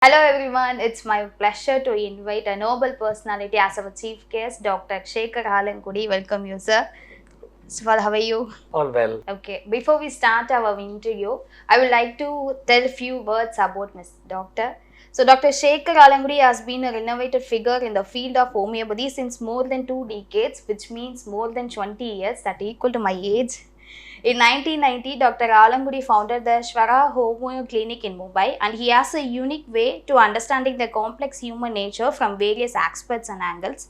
Hello everyone, it's my pleasure to invite a Nobel personality as our chief guest, Dr. Shekhar Alankudi. Welcome you, sir. So, how are you? All well. Okay, before we start our interview, I would like to tell a few words about Miss Doctor. So, Dr. Shekhar Alankudi has been a renovated figure in the field of homeopathy since more than 2 decades, which means more than 20 years, that equal to my age. In 1990, Dr. Alangudi founded the Shwara Homeo Clinic in Mumbai, and he has a unique way to understanding the complex human nature from various aspects and angles.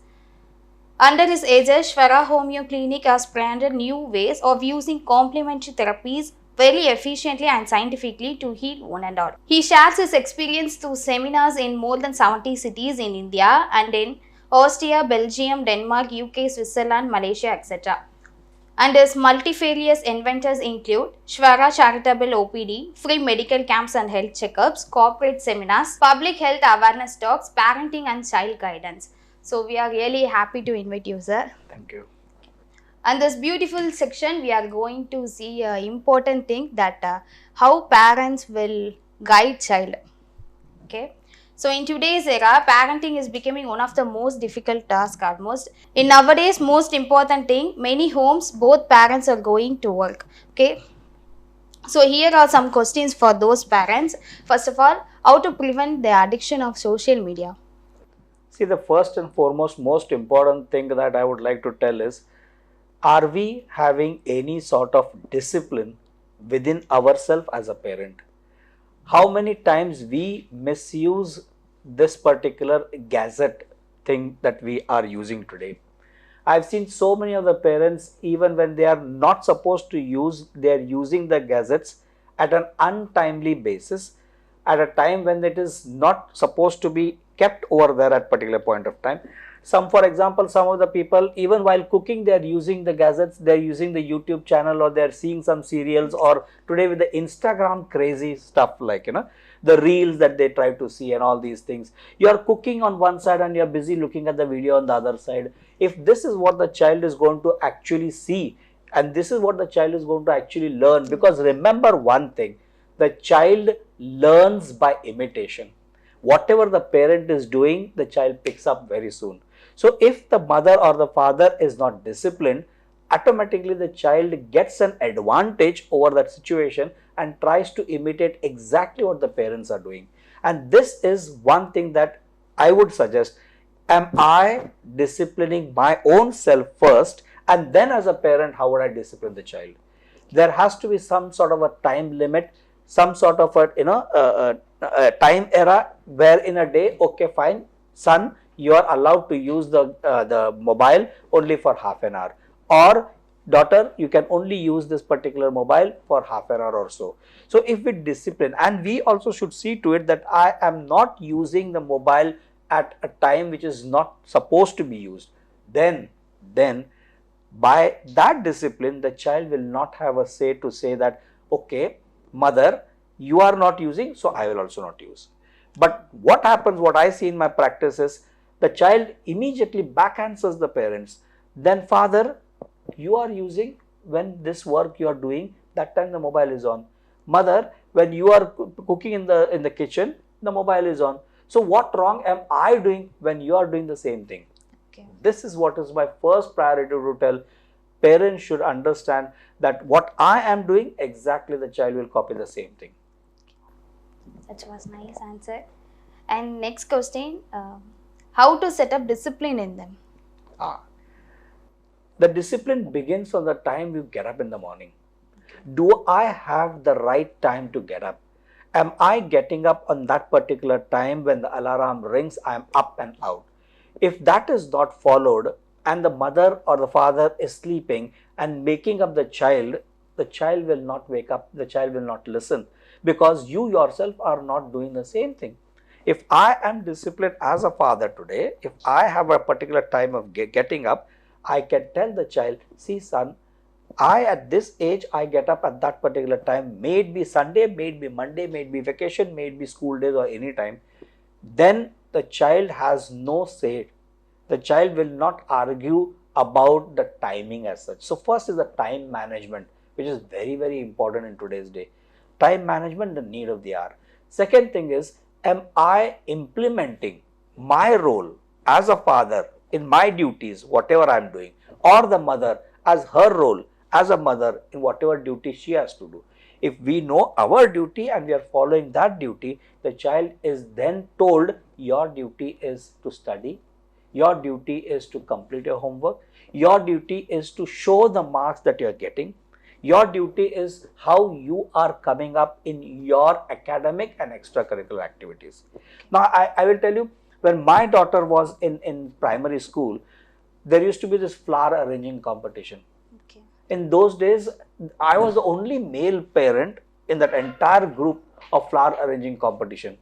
Under his aegis, Shwara Homeo Clinic has branded new ways of using complementary therapies very efficiently and scientifically to heal one and all. He shares his experience through seminars in more than 70 cities in India and in Austria, Belgium, Denmark, UK, Switzerland, Malaysia, etc. And his multifarious inventors include Shwara Charitable OPD, free medical camps and health checkups, corporate seminars, public health awareness talks, parenting and child guidance. So we are really happy to invite you, sir. Thank you. And this beautiful section, we are going to see an important thing that how parents will guide child. Okay. So in today's era, parenting is becoming one of the most difficult tasks almost. In nowadays, most important thing, many homes, both parents are going to work. Okay. So here are some questions for those parents. First of all, how to prevent the addiction of social media. See, the first and foremost, most important thing that I would like to tell is, are we having any sort of discipline within ourselves as a parent? How many times we misuse this particular gadget thing that we are using today? I've seen so many of the parents, even when they are not supposed to use, they are using the gadgets at an untimely basis, at a time when it is not supposed to be kept over there at particular point of time. Some, for example, some of the people, even while cooking, they are using the gadgets, they are using the YouTube channel, or they are seeing some serials, or today with the Instagram crazy stuff, like, the reels that they try to see and all these things. You are cooking on one side and you are busy looking at the video on the other side. If this is what the child is going to actually see, and this is what the child is going to actually learn, because remember one thing, the child learns by imitation. Whatever the parent is doing, the child picks up very soon. So if the mother or the father is not disciplined, automatically the child gets an advantage over that situation and tries to imitate exactly what the parents are doing. And this is one thing that I would suggest. Am I disciplining my own self first, and then as a parent, how would I discipline the child? There has to be some sort of a time limit, some sort of a time era where in a day, okay, fine, son, you are allowed to use the mobile only for half an hour, or daughter, you can only use this particular mobile for half an hour or so. So if we discipline, and we also should see to it that I am not using the mobile at a time which is not supposed to be used, then by that discipline, the child will not have a say to say that, okay, mother, you are not using, so I will also not use. But what happens, what I see in my practice is, the child immediately back answers the parents. Then, father, you are using, when this work you are doing, that time the mobile is on. Mother, when you are cooking in the kitchen, the mobile is on. So what wrong am I doing when you are doing the same thing? Okay. This is what is my first priority to tell. Parents should understand that what I am doing, exactly the child will copy the same thing. That was nice answer. And next question, how to set up discipline in them. Ah, the discipline begins on the time you get up in the morning. Do I have the right time to get up? Am I getting up on that particular time? When the alarm rings, I am up and out. If that is not followed, and the mother or the father is sleeping and making up the child will not wake up, the child will not listen, because you yourself are not doing the same thing. If I am disciplined as a father today, if I have a particular time of getting up, I can tell the child, see son, I at this age, I get up at that particular time, may it be Sunday, may it be Monday, may it be vacation, may it be school days, or any time. Then the child has no say. The child will not argue about the timing as such. So first is the time management, which is very, very important in today's day. Time management, the need of the hour. Second thing is, am I implementing my role as a father in my duties, whatever I am doing, or the mother as her role as a mother in whatever duty she has to do. If we know our duty and we are following that duty, the child is then told your duty is to study, your duty is to complete your homework, your duty is to show the marks that you are getting, your duty is how you are coming up in your academic and extracurricular activities. Now, I will tell you, when my daughter was in primary school, there used to be this flower arranging competition. Okay. In those days, I was the only male parent in that entire group of flower arranging competition,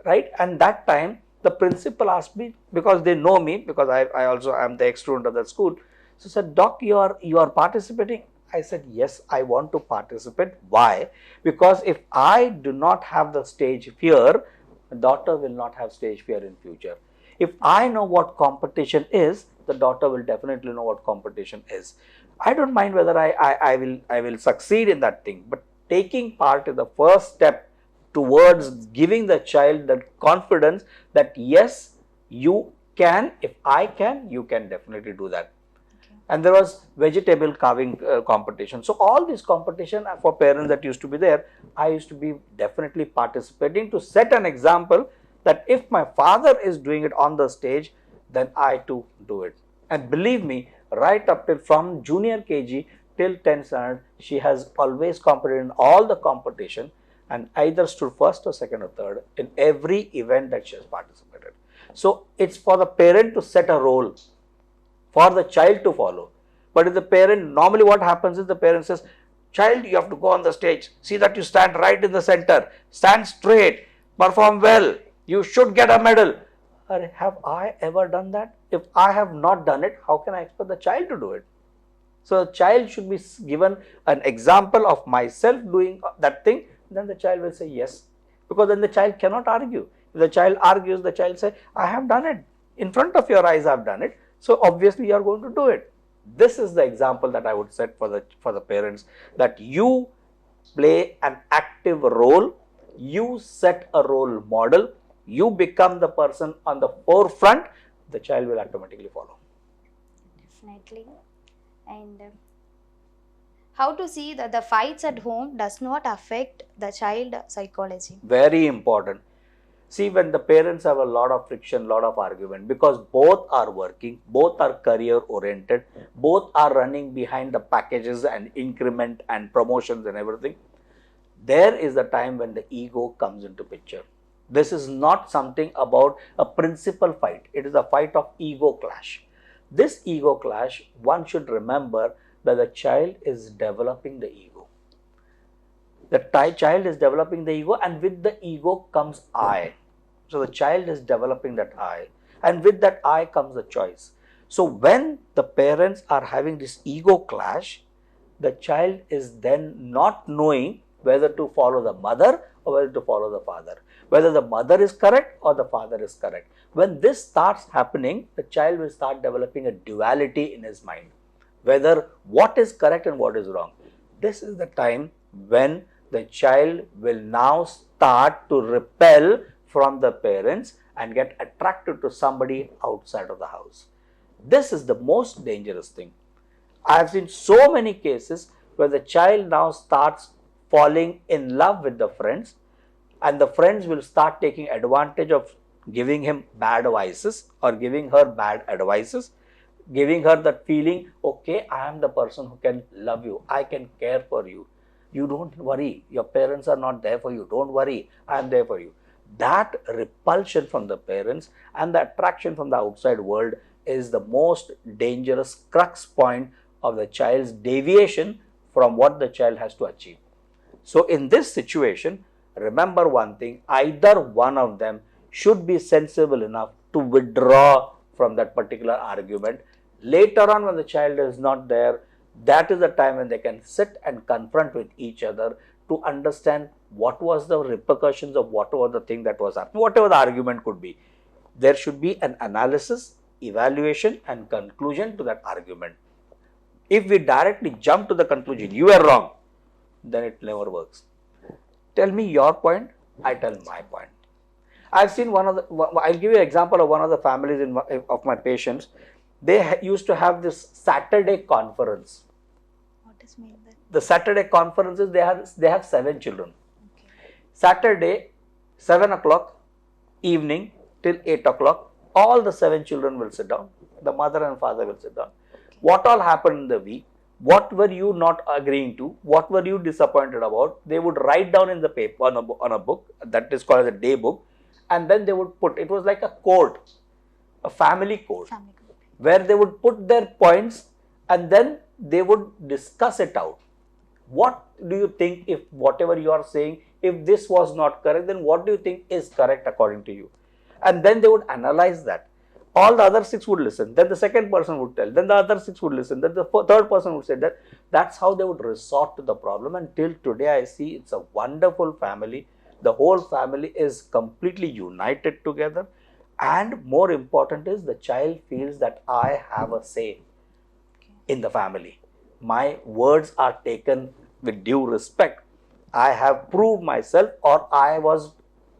right? And that time, the principal asked me, because they know me, because I also am the ex-student of that school. So said, Doc, you are participating? I said, yes, I want to participate. Why? Because if I do not have the stage fear, the daughter will not have stage fear in future. If I know what competition is, the daughter will definitely know what competition is. I don't mind whether I will succeed in that thing, but taking part is the first step towards giving the child that confidence that yes, you can, if I can, you can definitely do that. Okay. And there was vegetable carving competition. So all these competition for parents that used to be there, I used to be definitely participating to set an example that if my father is doing it on the stage, then I too do it. And believe me, right up till from junior KG till 10th standard, she has always competed in all the competition and either stood first or second or third in every event that she has participated. So it's for the parent to set a role for the child to follow. But if the parent, normally what happens is the parent says, child, you have to go on the stage, see that you stand right in the center, stand straight, perform well, you should get a medal. Have I ever done that? If I have not done it, how can I expect the child to do it? So the child should be given an example of myself doing that thing, then the child will say yes, because then the child cannot argue. If the child argues, the child say, I have done it, in front of your eyes I have done it, so obviously you are going to do it. This is the example that I would set for the parents, that you play an active role, you set a role model, you become the person on the forefront, the child will automatically follow. Definitely. And how to see that the fights at home does not affect the child psychology? Very important. See, when the parents have a lot of friction, lot of argument, because both are working, both are career oriented, both are running behind the packages and increment and promotions and everything, there is the time when the ego comes into picture. This is not something about a principal fight. It is a fight of ego clash. This ego clash, one should remember that the child is developing the ego. The child is developing the ego, and with the ego comes I. So the child is developing that I, and with that I comes the choice. So when the parents are having this ego clash, the child is then not knowing whether to follow the mother or whether to follow the father, whether the mother is correct or the father is correct. When this starts happening, the child will start developing a duality in his mind, whether what is correct and what is wrong. This is the time when the child will now start to repel from the parents and get attracted to somebody outside of the house. This is the most dangerous thing. I have seen so many cases where the child now starts falling in love with the friends, and the friends will start taking advantage of giving him bad advices or giving her bad advices, giving her that feeling, okay, I am the person who can love you, I can care for you, you don't worry, your parents are not there for you, don't worry, I am there for you. That repulsion from the parents and the attraction from the outside world is the most dangerous crux point of the child's deviation from what the child has to achieve. So in this situation, remember one thing, either one of them should be sensible enough to withdraw from that particular argument. Later on, when the child is not there, that is the time when they can sit and confront with each other to understand what was the repercussions of whatever the thing that was happening, whatever the argument could be. There should be an analysis, evaluation and conclusion to that argument. If we directly jump to the conclusion, you are wrong, then it never works. Tell me your point, I tell my point. I've seen I'll give you an example of one of the families of my patients. They used to have this Saturday conference. What does mean that? The Saturday conferences, they have 7 children. Okay. Saturday, 7 o'clock evening till 8 o'clock, all the 7 children will sit down. The mother and father will sit down. Okay. What all happened in the week? What were you not agreeing to? What were you disappointed about? They would write down in the paper on a book that is called a day book, and then they would put, it was like a code, a family code, where they would put their points and then they would discuss it out. What do you think, if whatever you are saying, if this was not correct, then what do you think is correct according to you? And then they would analyze that. All the other 6 would listen. Then the second person would tell. Then the other 6 would listen. Then the third person would say that. That's how they would resort to the problem. And till today, I see it's a wonderful family. The whole family is completely united together. And more important is, the child feels that I have a say in the family. My words are taken with due respect. I have proved myself, or I was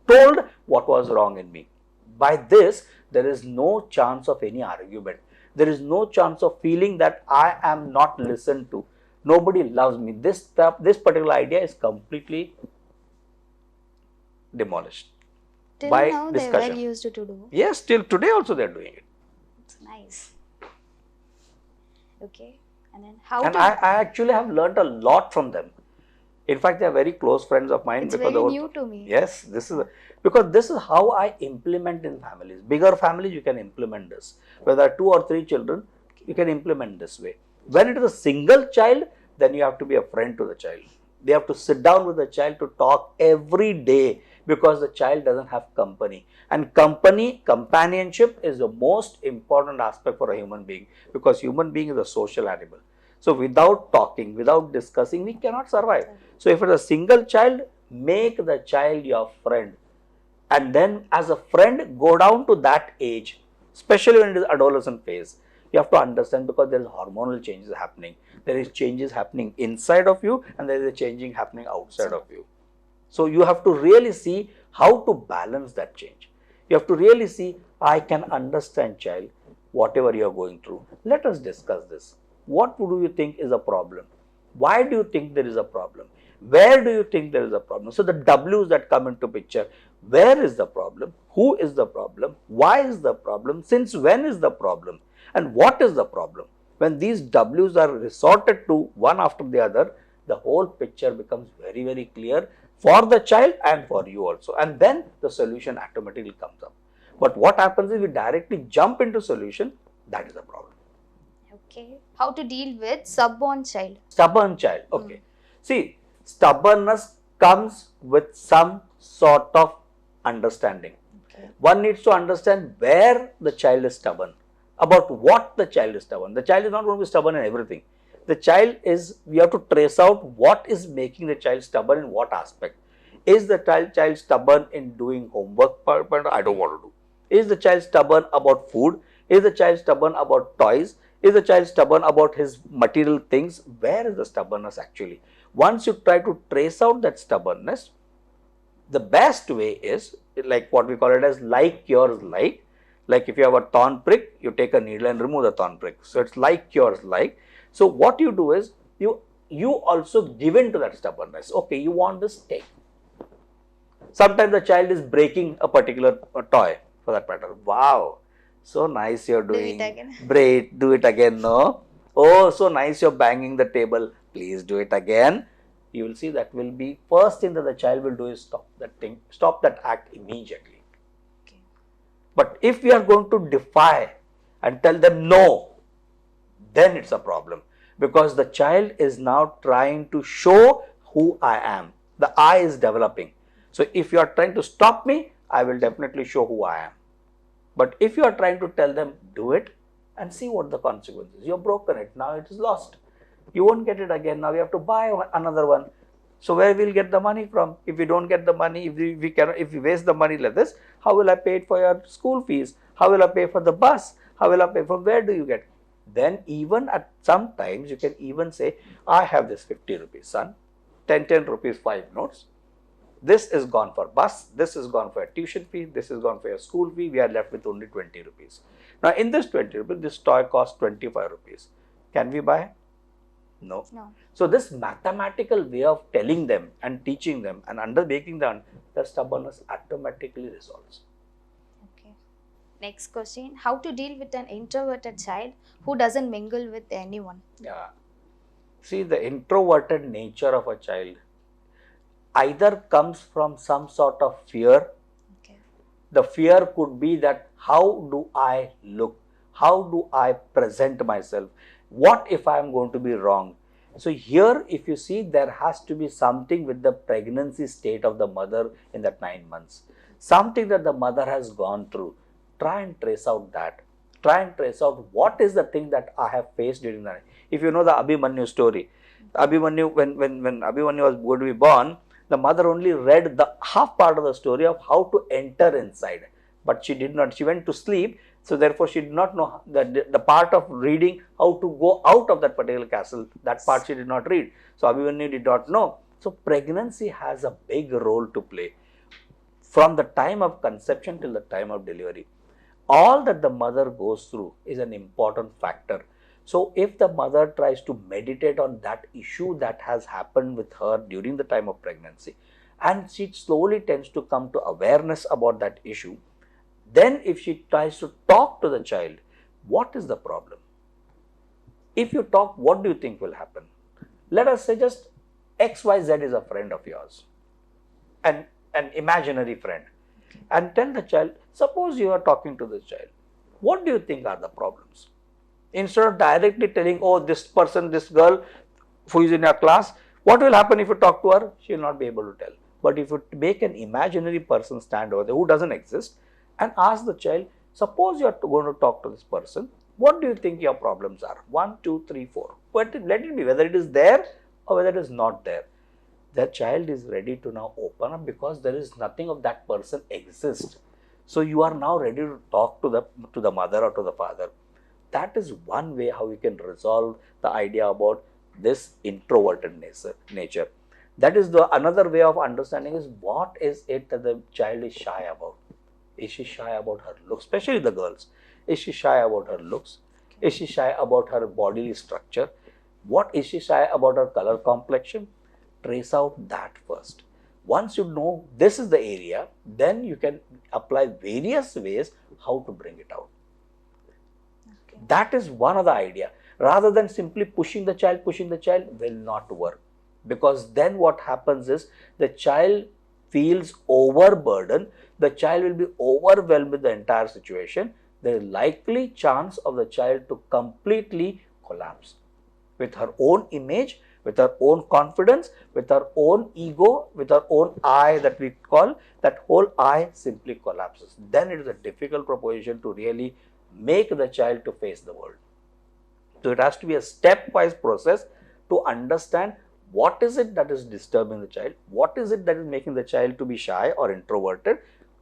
told what was wrong in me. By this, there is no chance of any argument. There is no chance of feeling that I am not listened to. Nobody loves me. This particular idea is completely demolished Till by now discussion. they were used to do. Yes, till today also they are doing it. It's nice. Okay. And then how And to... I actually have learnt a lot from them. In fact, they are very close friends of mine. It's because very new to me. Yes, because this is how I implement in families. Bigger families, you can implement this. Whether 2 or 3 children, you can implement this way. When it is a single child, then you have to be a friend to the child. They have to sit down with the child to talk every day, because the child doesn't have company. And companionship is the most important aspect for a human being, because human being is a social animal. So without talking, without discussing, we cannot survive. So if it is a single child, make the child your friend. And then as a friend, go down to that age, especially when it is adolescent phase. You have to understand, because there is hormonal changes happening. There is changes happening inside of you, and there is a changing happening outside of you. So you have to really see how to balance that change. You have to really see, I can understand, child, whatever you are going through. Let us discuss this. What do you think is a problem? Why do you think there is a problem? Where do you think there is a problem? So the W's that come into picture. Where is the problem? Who is the problem? Why is the problem? Since when is the problem? And what is the problem? When these W's are resorted to one after the other, the whole picture becomes very, very clear for the child and for you also. And then the solution automatically comes up. But what happens is, we directly jump into solution. That is the problem. Okay. How to deal with stubborn child? Stubborn child. Okay. See, stubbornness comes with some sort of understanding. Okay. One needs to understand where the child is stubborn, about what the child is stubborn. The child is not going to be stubborn in everything. The child is, we have to trace out what is making the child stubborn in what aspect. Is the child stubborn in doing homework? I don't want to do. Is the child stubborn about food? Is the child stubborn about toys? Is the child stubborn about his material things? Where is the stubbornness actually? Once you try to trace out that stubbornness, the best way is, like what we call it as like yours like. Like if you have a thorn prick, you take a needle and remove the thorn prick. So it's like yours like. So what you do is, you also give in to that stubbornness. Okay, you want this, take. Sometimes the child is breaking a particular toy, for that matter. Wow, so nice you're doing. Do it again. Great, do it again, no? Oh, so nice you're banging the table. Please do it again. You will see that will be first thing that the child will do is stop that thing, stop that act immediately. Okay. But if we are going to defy and tell them no, then it's a problem, because the child is now trying to show who I am. The I is developing. So if you are trying to stop me, I will definitely show who I am. But if you are trying to tell them, do it and see what the consequences. You have broken it. Now it is lost. You won't get it again. Now we have to buy another one. So where will get the money from? If we don't get the money, if we waste the money like this, how will I pay it for your school fees? How will I pay for the bus? How will I pay? From where do you get? Then even at some times you can even say, I have this 50 rupees, son, 10 rupees 5 notes. This is gone for bus, this is gone for a tuition fee, this is gone for your school fee, we are left with only 20 rupees. Now in this 20 rupees, this toy costs 25 rupees. Can we buy? No. No. So this mathematical way of telling them and teaching them and making them, the stubbornness automatically resolves. Okay. Next question. How to deal with an introverted child who doesn't mingle with anyone? Yeah. See, the introverted nature of a child either comes from some sort of fear. Okay. The fear could be that how do I look? How do I present myself? What if I am going to be wrong? So here, if you see, there has to be something with the pregnancy state of the mother in that 9 months. Something that the mother has gone through. Try and trace out that. Try and trace out what is the thing that I have faced during that. If you know the Abhimanyu story, Abhimanyu, when Abhimanyu was going to be born, the mother only read the half part of the story of how to enter inside, but she did not. She went to sleep, so therefore she did not know the part of reading how to go out of that particular castle. That part she did not read. So Abhimanyu did not know. So pregnancy has a big role to play from the time of conception till the time of delivery. All that the mother goes through is an important factor. So if the mother tries to meditate on that issue that has happened with her during the time of pregnancy, and she slowly tends to come to awareness about that issue, then if she tries to talk to the child, what is the problem? If you talk, what do you think will happen? Let us say just XYZ is a friend of yours, an imaginary friend, and tell the child, suppose you are talking to the child, what do you think are the problems? Instead of directly telling, oh, this person, this girl who is in your class, what will happen if you talk to her? She will not be able to tell. But if you make an imaginary person stand over there who doesn't exist and ask the child, suppose you are going to talk to this person, what do you think your problems are? 1, 2, 3, 4. But let it be whether it is there or whether it is not there. The child is ready to now open up because there is nothing of that person exists. So you are now ready to talk to the mother or to the father. That is one way how we can resolve the idea about this introverted nature. That is another way of understanding is what is it that the child is shy about. Is she shy about her looks, especially the girls? Is she shy about her looks? Is she shy about her bodily structure? What is she shy about her color complexion? Trace out that first. Once you know this is the area, then you can apply various ways how to bring it out. Okay. That is one of the idea. Rather than simply pushing the child will not work. Because then what happens is the child feels overburdened, the child will be overwhelmed with the entire situation. There is likely chance of the child to completely collapse with her own image, with her own confidence, with her own ego, with her own I that we call, that whole I simply collapses. Then it is a difficult proposition to really make the child to face the world. So it has to be a stepwise process to understand what is it that is disturbing the child, what is it that is making the child to be shy or introverted,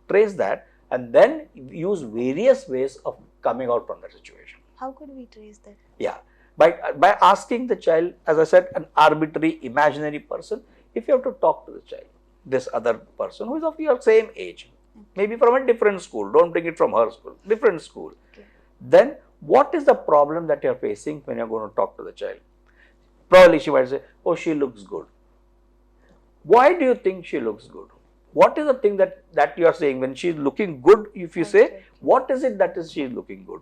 trace that and then use various ways of coming out from that situation. How could we trace that? Yeah, by asking the child, as I said, an arbitrary imaginary person, if you have to talk to the child, this other person who is of your same age, maybe from a different school, don't bring it from her school, different school, then what is the problem that you are facing when you are going to talk to the child? Probably she might say, oh, she looks good. Why do you think she looks good? What is the thing that you are saying when she is looking good? If you say, what is it that is she is looking good?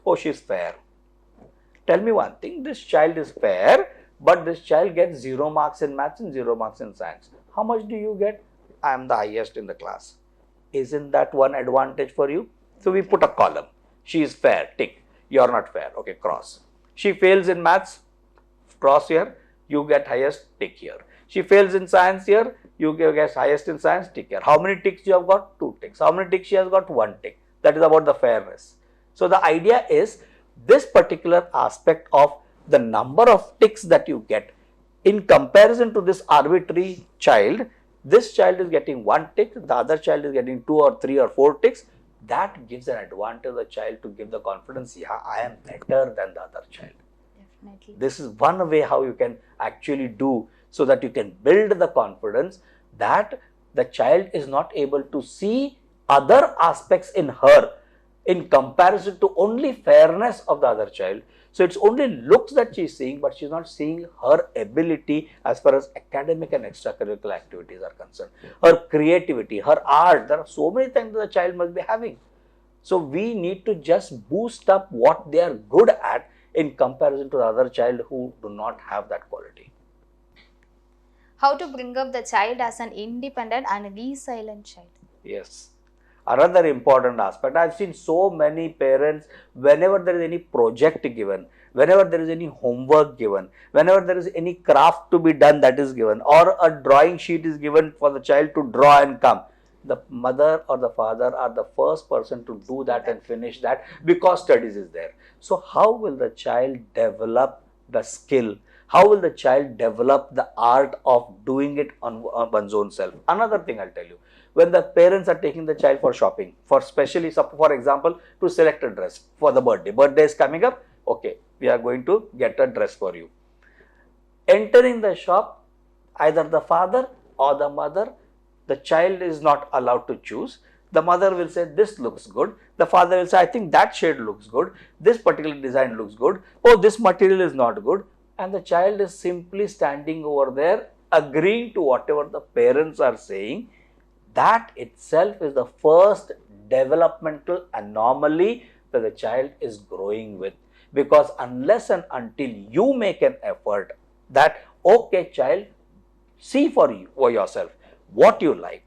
Oh, she is fair. Tell me one thing, this child is fair, but this child gets 0 marks in maths and 0 marks in science. How much do you get? I am the highest in the class. Isn't that one advantage for you? So we put a column. She is fair, tick. You are not fair, okay, cross. She fails in maths, cross here, you get highest, tick here. She fails in science here, you get highest in science, tick here. How many ticks you have got? 2 ticks. How many ticks she has got? 1 tick. That is about the fairness. So the idea is this particular aspect of the number of ticks that you get in comparison to this arbitrary child, this child is getting 1 tick, the other child is getting 2 or 3 or 4 ticks. That gives an advantage to the child to give the confidence, yeah, I am better than the other child. Definitely. This is one way how you can actually do so that you can build the confidence that the child is not able to see other aspects in her in comparison to only fairness of the other child. So it's only looks that she's seeing, but she's not seeing her ability as far as academic and extracurricular activities are concerned. Her creativity, her art, there are so many things that the child must be having. So we need to just boost up what they are good at in comparison to the other child who do not have that quality. How to bring up the child as an independent and resilient child? Yes. Another important aspect, I've seen so many parents, whenever there is any project given, whenever there is any homework given, whenever there is any craft to be done that is given, or a drawing sheet is given for the child to draw and come, the mother or the father are the first person to do that and finish that because studies is there. So how will the child develop the skill? How will the child develop the art of doing it on one's own self? Another thing I'll tell you, when the parents are taking the child for shopping, for specially, for example, to select a dress for the birthday. Birthday is coming up, okay, we are going to get a dress for you. Entering the shop, either the father or the mother, the child is not allowed to choose. The mother will say, this looks good. The father will say, I think that shade looks good. This particular design looks good. Oh, this material is not good. And the child is simply standing over there, agreeing to whatever the parents are saying. That itself is the first developmental anomaly that the child is growing with. Because unless and until you make an effort that, okay child, see for yourself what you like,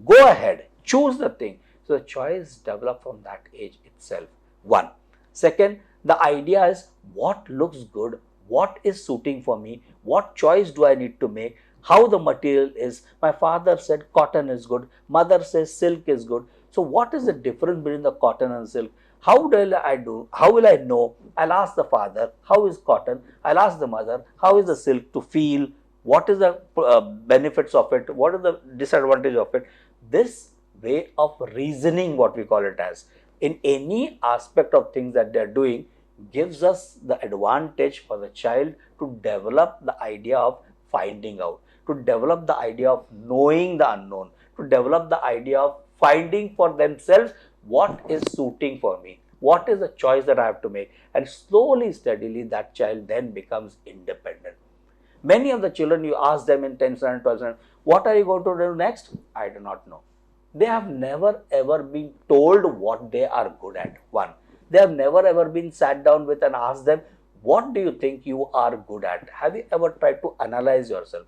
go ahead, choose the thing. So the choice develops from that age itself. One. Second, the idea is what looks good, what is suiting for me, what choice do I need to make, how the material is. My father said cotton is good, mother says silk is good. So what is the difference between the cotton and silk? How will I do? How will I know? I'll ask the father, how is cotton? I'll ask the mother, how is the silk, to feel what is the benefits of it, what is the disadvantage of it. This way of reasoning, what we call it as, in any aspect of things that they are doing, gives us the advantage for the child to develop the idea of finding out, to develop the idea of knowing the unknown, to develop the idea of finding for themselves what is suiting for me, what is the choice that I have to make, and slowly, steadily that child then becomes independent. Many of the children, you ask them in 10th standard, 12th standard, what are you going to do next? I do not know. They have never ever been told what they are good at. One, they have never ever been sat down with and asked them, what do you think you are good at? Have you ever tried to analyze yourself?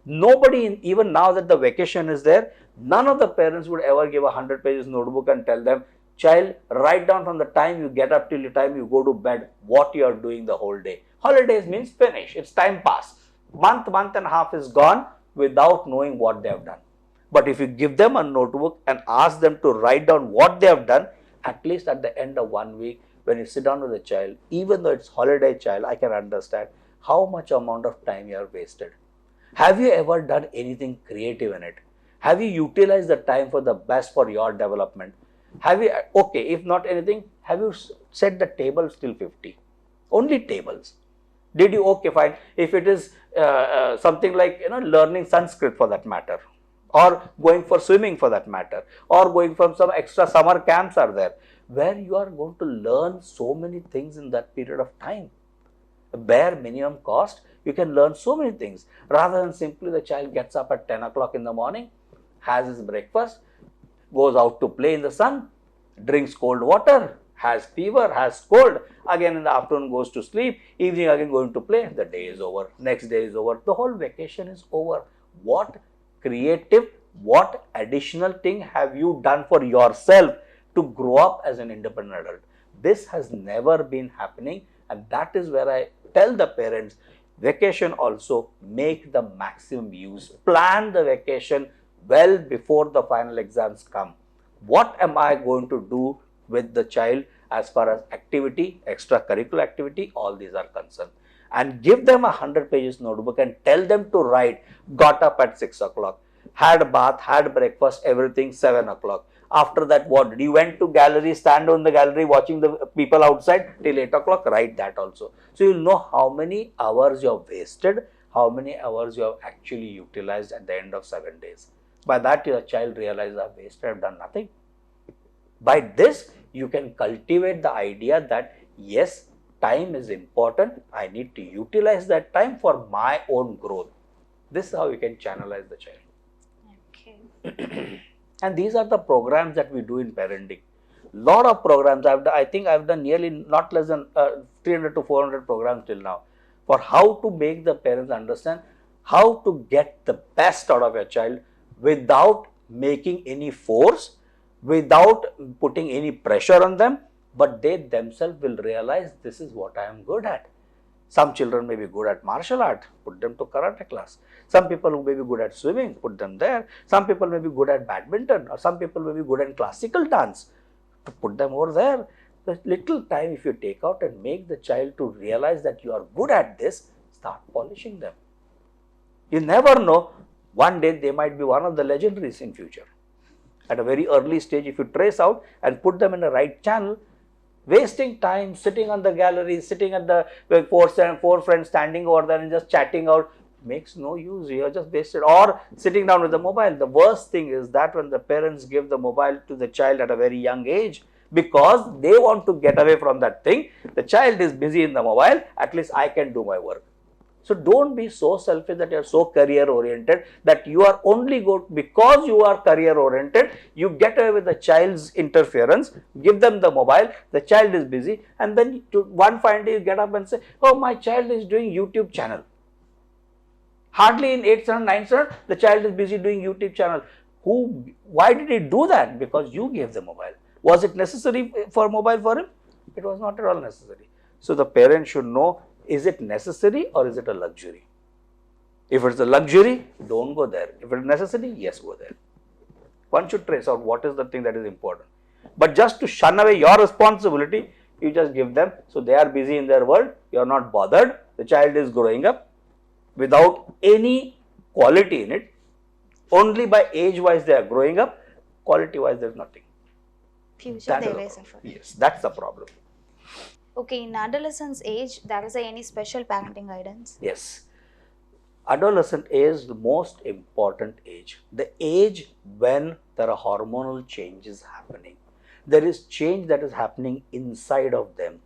Nobody, even now that the vacation is there, none of the parents would ever give a 100 pages notebook and tell them, child, write down from the time you get up till the time you go to bed what you are doing the whole day. Holidays means finish, it's time pass. Month and a half is gone without knowing what they have done. But if you give them a notebook and ask them to write down what they have done, at least at the end of 1 week, when you sit down with a child, even though it's holiday child, I can understand how much amount of time you have wasted. Have you ever done anything creative in it? Have you utilized the time for the best for your development? Have you, okay, if not anything, have you set the tables till 50? Only tables. Did you, okay, fine. If it is something like, learning Sanskrit for that matter, or going for swimming for that matter, or going from some extra summer camps are there, where you are going to learn so many things in that period of time. Bare minimum cost, you can learn so many things, rather than simply the child gets up at 10 o'clock in the morning, has his breakfast, goes out to play in the sun, drinks cold water, has fever, has cold, again in the afternoon goes to sleep, evening again going to play, the day is over, next day is over, the whole vacation is over. What creative, what additional thing have you done for yourself to grow up as an independent adult? This has never been happening, and that is where I tell the parents, vacation also, make the maximum use. Plan the vacation well before the final exams come. What am I going to do with the child as far as activity, extracurricular activity, all these are concerned. And give them a 100 pages notebook and tell them to write, got up at 6 o'clock, had a bath, had breakfast, everything 7 o'clock. After that, what did you went to gallery, stand on the gallery watching the people outside till 8 o'clock, write that also. So you'll know how many hours you have wasted, how many hours you have actually utilized at the end of 7 days. By that your child realizes I've wasted, I've done nothing. By this you can cultivate the idea that yes, time is important, I need to utilize that time for my own growth. This is how you can channelize the child. Okay. And these are the programs that we do in parenting. Lot of programs I think I've done nearly not less than 300 to 400 programs till now for how to make the parents understand how to get the best out of your child without making any force, without putting any pressure on them, but they themselves will realize this is what I am good at. Some children may be good at martial art, put them to karate class. Some people who may be good at swimming, put them there. Some people may be good at badminton, or some people may be good at classical dance, to put them over there. The little time if you take out and make the child to realize that you are good at this, start polishing them. You never know, one day they might be one of the legendaries in future. At a very early stage, if you trace out and put them in the right channel, wasting time sitting on the gallery, sitting at the four friends standing over there and just chatting out makes no use. You are just wasted. Or sitting down with the mobile. The worst thing is that when the parents give the mobile to the child at a very young age, because they want to get away from that thing, the child is busy in the mobile, at least I can do my work. So don't be so selfish that you are so career oriented that you are only good because you are career oriented. You get away with the child's interference, give them the mobile, the child is busy, and then one fine day you get up and say, oh, my child is doing YouTube channel. Hardly in 8th standard, 9th standard, the child is busy doing YouTube channel. Why did he do that? Because you gave the mobile. Was it necessary for mobile for him? It was not at all necessary. So the parent should know, is it necessary or is it a luxury? If it's a luxury, don't go there. If it's necessary, yes, go there. One should trace out what is the thing that is important. But just to shun away your responsibility, you just give them. So they are busy in their world, you are not bothered. The child is growing up without any quality in it. Only by age wise they are growing up, quality wise there is nothing. Future they will suffer. Yes, that's the problem. Okay, in adolescence age, there is any special parenting guidance? Yes. Adolescent is the most important age. The age when there are hormonal changes happening. There is change that is happening inside of them.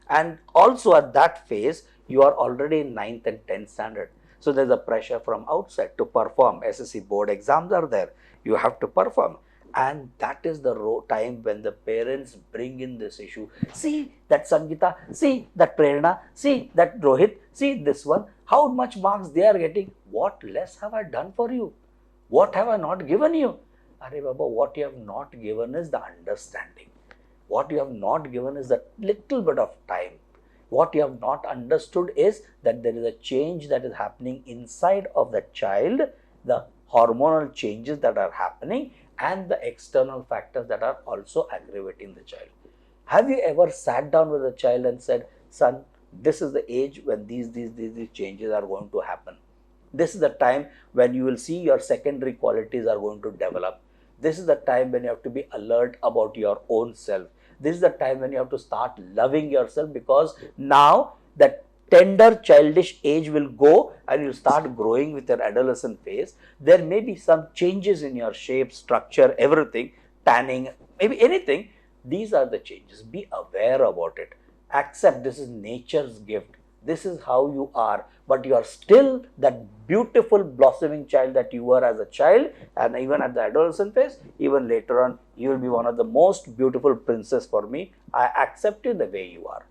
And also at that phase, you are already in 9th and 10th standard. So there is a pressure from outside to perform. SSC board exams are there. You have to perform. And that is the time when the parents bring in this issue. See that Sangeeta, see that Prerna, see that Rohit, see this one. How much marks they are getting? What less have I done for you? What have I not given you? Arey Baba, what you have not given is the understanding. What you have not given is that little bit of time. What you have not understood is that there is a change that is happening inside of the child, the hormonal changes that are happening, and the external factors that are also aggravating the child. Have you ever sat down with a child and said, son, this is the age when these changes are going to happen. This is the time when you will see your secondary qualities are going to develop. This is the time when you have to be alert about your own self. This is the time when you have to start loving yourself, because now that tender childish age will go and you start growing with your adolescent phase. There may be some changes in your shape, structure, everything, tanning, maybe anything. These are the changes. Be aware about it. Accept this is nature's gift. This is how you are, but you are still that beautiful blossoming child that you were as a child, and even at the adolescent phase, even later on, you will be one of the most beautiful princess for me. I accept you the way you are.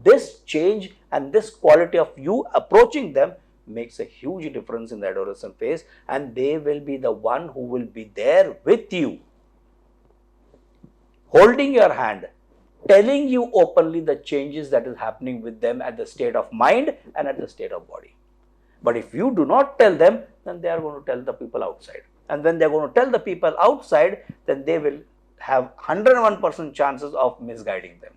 This change and this quality of you approaching them makes a huge difference in the adolescent phase, and they will be the one who will be there with you, holding your hand, telling you openly the changes that is happening with them at the state of mind and at the state of body. But if you do not tell them, then they are going to tell the people outside. And when they are going to tell the people outside, then they will have 101% chances of misguiding them,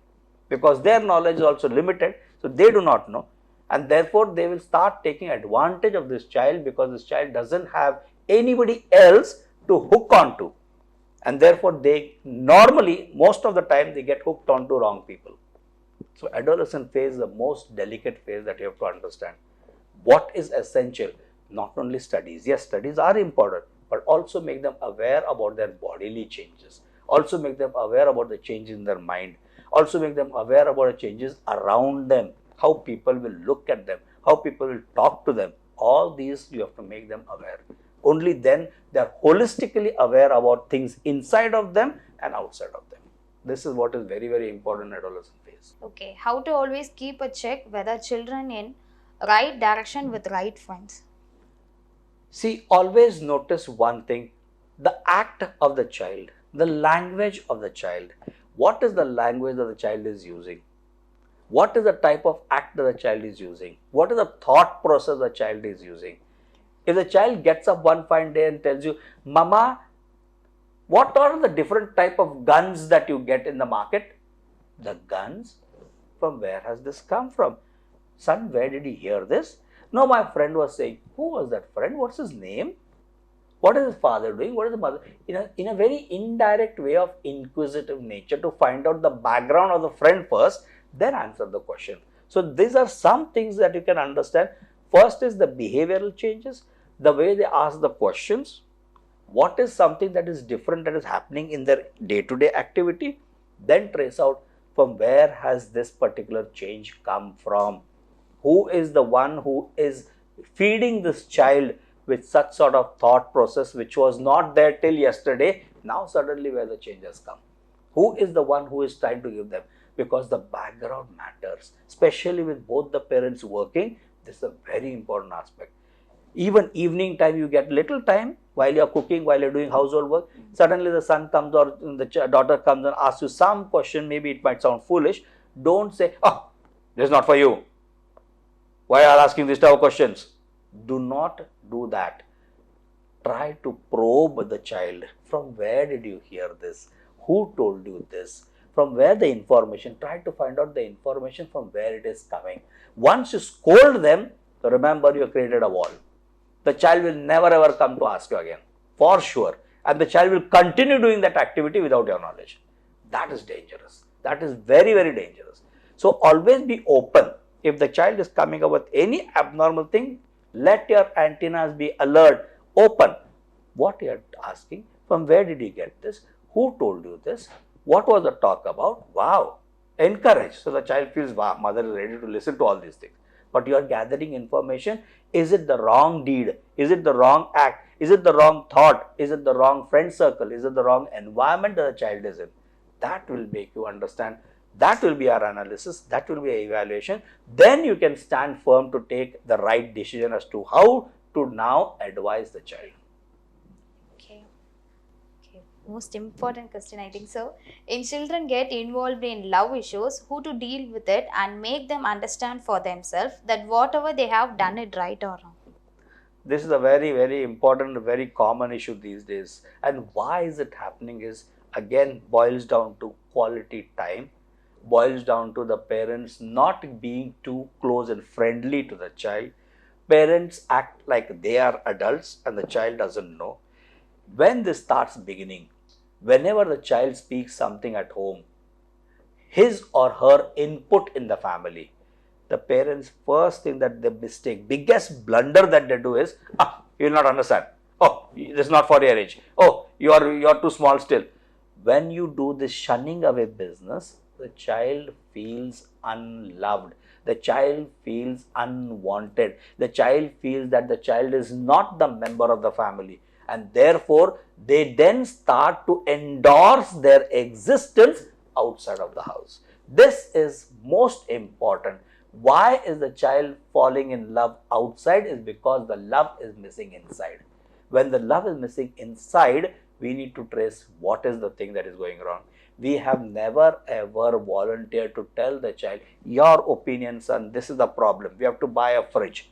because their knowledge is also limited, so they do not know, and therefore they will start taking advantage of this child, because this child doesn't have anybody else to hook on to, and therefore they normally, most of the time, they get hooked on to wrong people. So adolescent phase is the most delicate phase that you have to understand. What is essential? Not only studies. Yes, studies are important, but also make them aware about their bodily changes, also make them aware about the change in their mind, also make them aware about the changes around them, how people will look at them, how people will talk to them. All these you have to make them aware. Only then they are holistically aware about things inside of them and outside of them. This is what is very, very important in adolescent phase. Okay, how to always keep a check whether children in right direction with right friends? See, always notice one thing, the act of the child, the language of the child. What is the language that the child is using? What is the type of act that the child is using? What is the thought process the child is using? If the child gets up one fine day and tells you, Mama, what are the different type of guns that you get in the market? The guns? From where has this come from? Son, where did he hear this? No, my friend was saying. Who was that friend? What's his name? What is his father doing? What is the mother? In a very indirect way of inquisitive nature, to find out the background of the friend first, then answer the question. So these are some things that you can understand. First is the behavioral changes, the way they ask the questions. What is something that is different that is happening in their day-to-day activity? Then trace out from where has this particular change come from? Who is the one who is feeding this child with such sort of thought process which was not there till yesterday, now suddenly where the change has come? Who is the one who is trying to give them? Because the background matters, especially with both the parents working. This is a very important aspect. Even evening time, you get little time while you are cooking, while you are doing household work. Suddenly the son comes or the daughter comes and asks you some question. Maybe it might sound foolish. Don't say, oh, this is not for you. Why are you asking these type of questions? Do not do that. Try to probe the child. From where did you hear this? Who told you this? From where the information? Try to find out the information from where it is coming. Once you scold them, remember you have created a wall. The child will never ever come to ask you again, for sure. And the child will continue doing that activity without your knowledge. That is dangerous. That is very, very dangerous. So always be open. If the child is coming up with any abnormal thing, let your antennas be alert, open. What you are asking, from where did you get this? Who told you this? What was the talk about? Wow. Encourage. So the child feels, wow, mother is ready to listen to all these things. But you are gathering information. Is it the wrong deed? Is it the wrong act? Is it the wrong thought? Is it the wrong friend circle? Is it the wrong environment that the child is in? That will make you understand. That will be our analysis. That will be an evaluation. Then you can stand firm to take the right decision as to how to now advise the child. Okay. Most important question, I think so. In children get involved in love issues, who to deal with it and make them understand for themselves that whatever they have done it right or wrong. This is a very, very important, very common issue these days. And why is it happening is, again, boils down to quality time, boils down to the parents not being too close and friendly to the child. Parents act like they are adults and the child doesn't know. When this starts beginning, whenever the child speaks something at home, his or her input in the family, the parents first thing that they mistake, biggest blunder that they do is, you will not understand. Oh, this is not for your age. Oh, you are too small still. When you do this shunning away business, the child feels unloved. The child feels unwanted. The child feels that the child is not the member of the family. And therefore, they then start to endorse their existence outside of the house. This is most important. Why is the child falling in love outside? Is because the love is missing inside. When the love is missing inside, we need to trace what is the thing that is going wrong. We have never ever volunteered to tell the child, your opinion, son, this is the problem. We have to buy a fridge.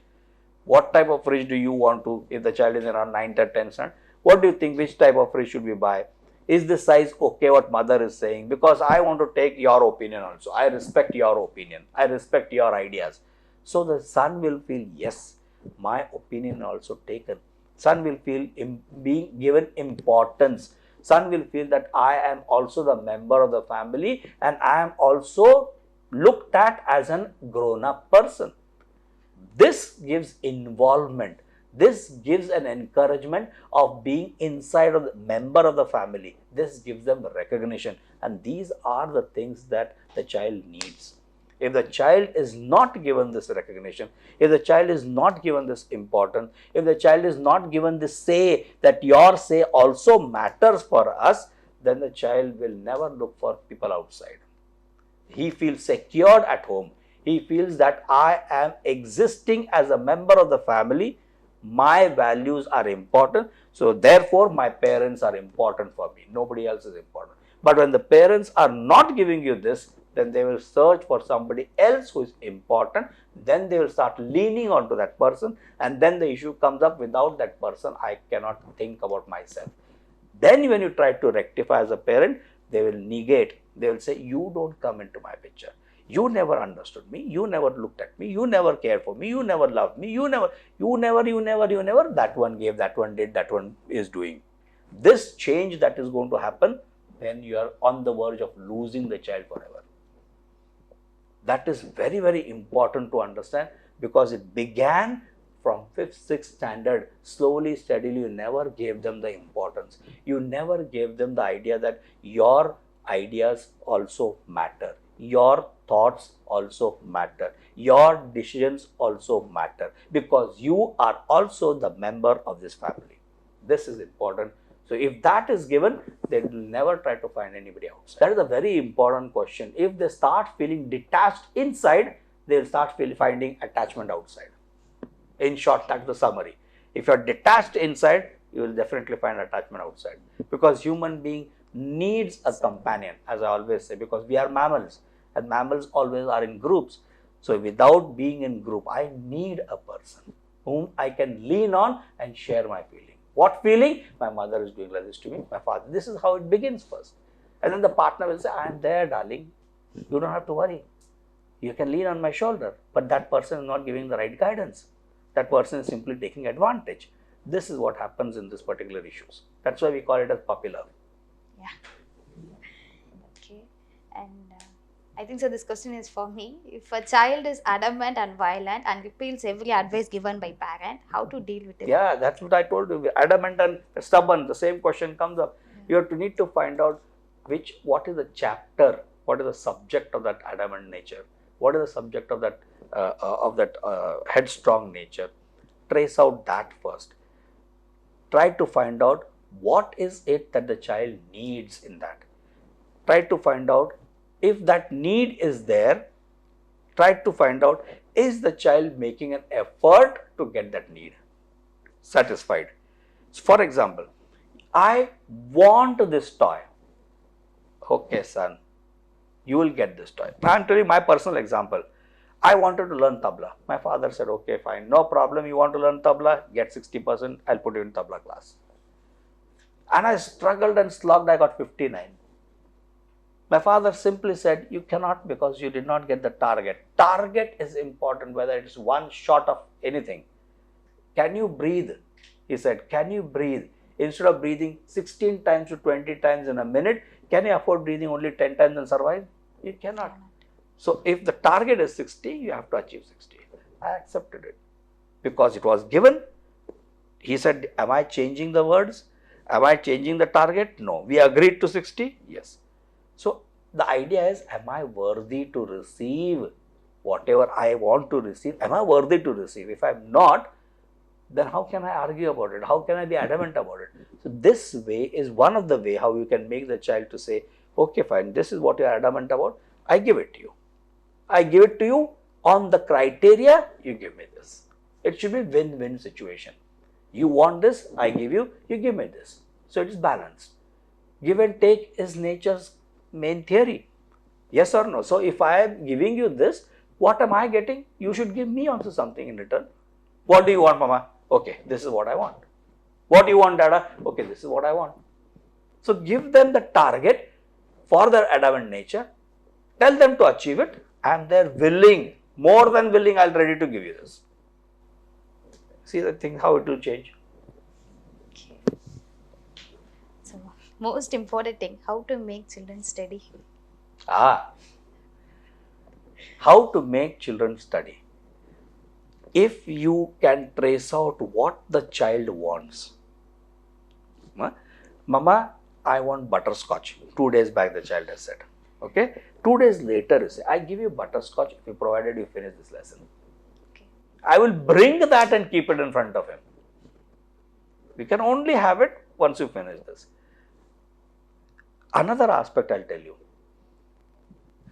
What type of fridge do you want to, if the child is around 9 or 10 cents, what do you think, which type of fridge should we buy? Is the size okay what mother is saying? Because I want to take your opinion also. I respect your opinion. I respect your ideas. So the son will feel, yes, my opinion also taken. Son will feel being given importance. Son will feel that I am also the member of the family and I am also looked at as a grown-up person. This gives involvement. This gives an encouragement of being inside of the member of the family. This gives them recognition, and these are the things that the child needs. If the child is not given this recognition, if the child is not given this importance, if the child is not given this say that your say also matters for us, then the child will never look for people outside. He feels secured at home. He feels that I am existing as a member of the family. My values are important. So therefore, my parents are important for me. Nobody else is important. But when the parents are not giving you this, then they will search for somebody else who is important. Then they will start leaning onto that person. And then the issue comes up, without that person, I cannot think about myself. Then when you try to rectify as a parent, they will negate. They will say, you don't come into my picture. You never understood me. You never looked at me. You never cared for me. You never loved me. You never. That one gave, that one did, that one is doing. This change that is going to happen, then you are on the verge of losing the child forever. That is very, very important to understand, because it began from 5th, 6th standard. Slowly, steadily, you never gave them the importance. You never gave them the idea that your ideas also matter. Your thoughts also matter. Your decisions also matter, because you are also the member of this family. This is important. So if that is given, they will never try to find anybody outside. That is a very important question. If they start feeling detached inside, they will start finding attachment outside. In short, that's the summary. If you are detached inside, you will definitely find attachment outside, because human being needs a companion, as I always say, because we are mammals, and mammals always are in groups. So without being in group, I need a person whom I can lean on and share my feeling. What feeling? My mother is doing like this to me, my father. This is how it begins first. And then the partner will say, I am there, darling. You don't have to worry. You can lean on my shoulder. But that person is not giving the right guidance. That person is simply taking advantage. This is what happens in this particular issues. That's why we call it as puppy love. Yeah. Okay. And I think so this question is for me. If a child is adamant and violent and repeals every advice given by parent, how to deal with it? Yeah, that's what I told you. Adamant and stubborn, the same question comes up. You have to need to find out what is the chapter, what is the subject of that adamant nature, what is the subject of that headstrong nature. Trace out that first. Try to find out what is it that the child needs in that. Try to find out if that need is there. Try to find out, is the child making an effort to get that need satisfied. So for example, I want this toy. Okay, son, you will get this toy. I am telling you my personal example. I wanted to learn tabla. My father said, okay, fine, no problem. You want to learn tabla? Get 60%. I'll put you in tabla class. And I struggled and slogged. I got 59. My father simply said, you cannot, because you did not get the target. Target is important, whether it is one shot of anything. Can you breathe? He said, can you breathe? Instead of breathing 16 times to 20 times in a minute, can you afford breathing only 10 times and survive? You cannot. So if the target is 60, you have to achieve 60. I accepted it because it was given. He said, am I changing the words? Am I changing the target? No. We agreed to 60? Yes. So the idea is, am I worthy to receive whatever I want to receive? Am I worthy to receive? If I am not, then how can I argue about it? How can I be adamant about it? So this way is one of the way how you can make the child to say, okay, fine, this is what you are adamant about. I give it to you. I give it to you on the criteria, you give me this. It should be win-win situation. You want this, I give you, you give me this. So it is balanced. Give and take is nature's main theory. Yes or no? So if I am giving you this, what am I getting? You should give me also something in return. What do you want, mama? Okay, this is what I want. What do you want, dada? Okay, this is what I want. So give them the target for their adamant nature. Tell them to achieve it, and they're willing, more than willing, I'm ready to give you this. See the thing, how it will change. Okay. So, most important thing, how to make children study? How to make children study. if you can trace out what the child wants. Mama, I want butterscotch. 2 days back the child has said. Okay. 2 days later you say, I give you butterscotch if you provided you finish this lesson. Okay. I will bring that and keep it in front of him. We can only have it once you finish this. Another aspect I'll tell you.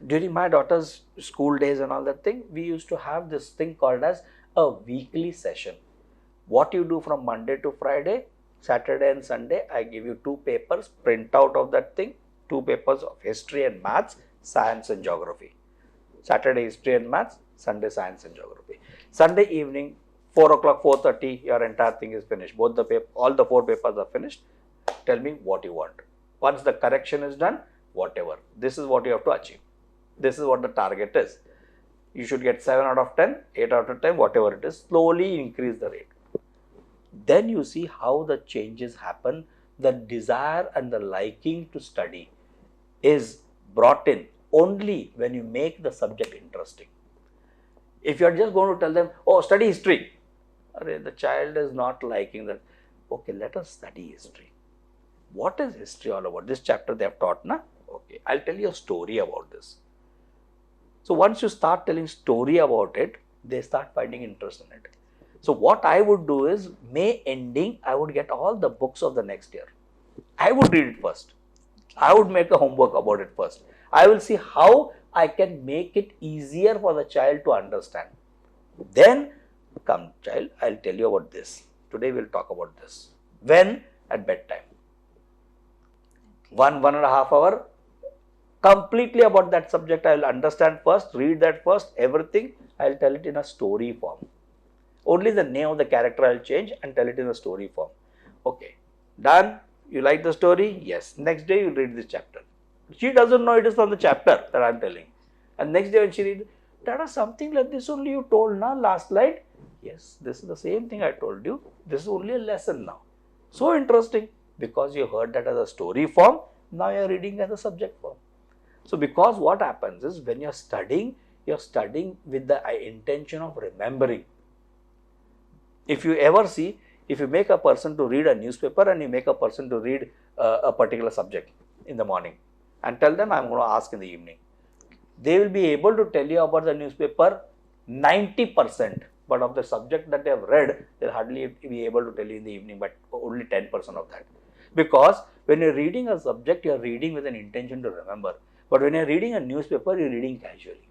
During my daughter's school days and all that thing, we used to have this thing called as a weekly session. What you do from Monday to Friday, Saturday and Sunday, I give you 2 papers, print out of that thing, 2 papers of history and maths, science and geography. Saturday history and maths, Sunday science and geography. Sunday evening, 4 o'clock, 4:30, your entire thing is finished. All the 4 papers are finished. Tell me what you want. Once the correction is done, whatever. This is what you have to achieve. This is what the target is. You should get 7 out of 10, 8 out of 10, whatever it is. Slowly increase the rate. Then you see how the changes happen. The desire and the liking to study is brought in only when you make the subject interesting. If you are just going to tell them, oh, study history, the child is not liking that. Okay, let us study history. What is history all about? This chapter they have taught, na? Okay, I'll tell you a story about this. So once you start telling story about it, they start finding interest in it. So what I would do is, May ending, I would get all the books of the next year. I would read it first. I would make a homework about it first. I will see how I can make it easier for the child to understand. Then, come child, I'll tell you about this. Today we'll talk about this. When? At bedtime. 1.5 hour, completely about that subject. I will understand first, read that first, everything. I will tell it in a story form. Only the name of the character I will change and tell it in a story form. Okay, done. You like the story? Yes. Next day you read this chapter. She doesn't know it is from the chapter that I am telling. And next day when she reads, Dada, something like this only you told na last slide. Yes, this is the same thing I told you. This is only a lesson now. So interesting, because you heard that as a story form, now you are reading as a subject form. So because what happens is, when you are studying with the intention of remembering. If you ever see, if you make a person to read a newspaper and you make a person to read a particular subject in the morning and tell them I am going to ask in the evening, they will be able to tell you about the newspaper 90%, but of the subject that they have read, they will hardly be able to tell you in the evening, but only 10% of that. Because when you are reading a subject, you are reading with an intention to remember. But when you are reading a newspaper, you are reading casually.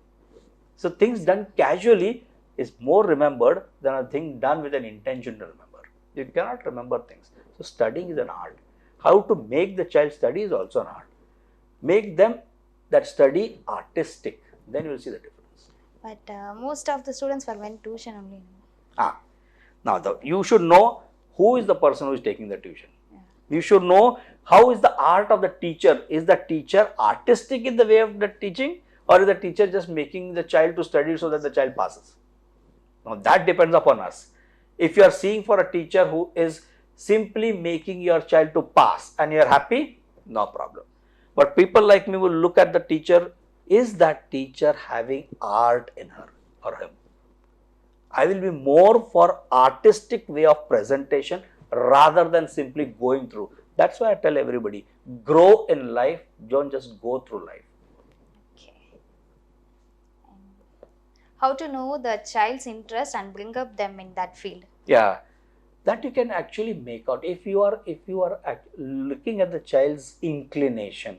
So things done casually is more remembered than a thing done with an intention to remember. You cannot remember things. So studying is an art. How to make the child study is also an art. Make them that study artistic. Then you will see the difference. But most of the students went tuition only. Now you should know who is the person who is taking the tuition. Yeah. You should know how is the art of the teacher. Is the teacher artistic in the way of the teaching, or is the teacher just making the child to study so that the child passes? Now that depends upon us. If you are seeing for a teacher who is simply making your child to pass and you are happy, no problem. But people like me will look at the teacher, is that teacher having art in her or him? I will be more for artistic way of presentation rather than simply going through. That's why I tell everybody, grow in life, don't just go through life. Okay. How to know the child's interest and bring up them in that field? Yeah, that you can actually make out. If you are looking at the child's inclination,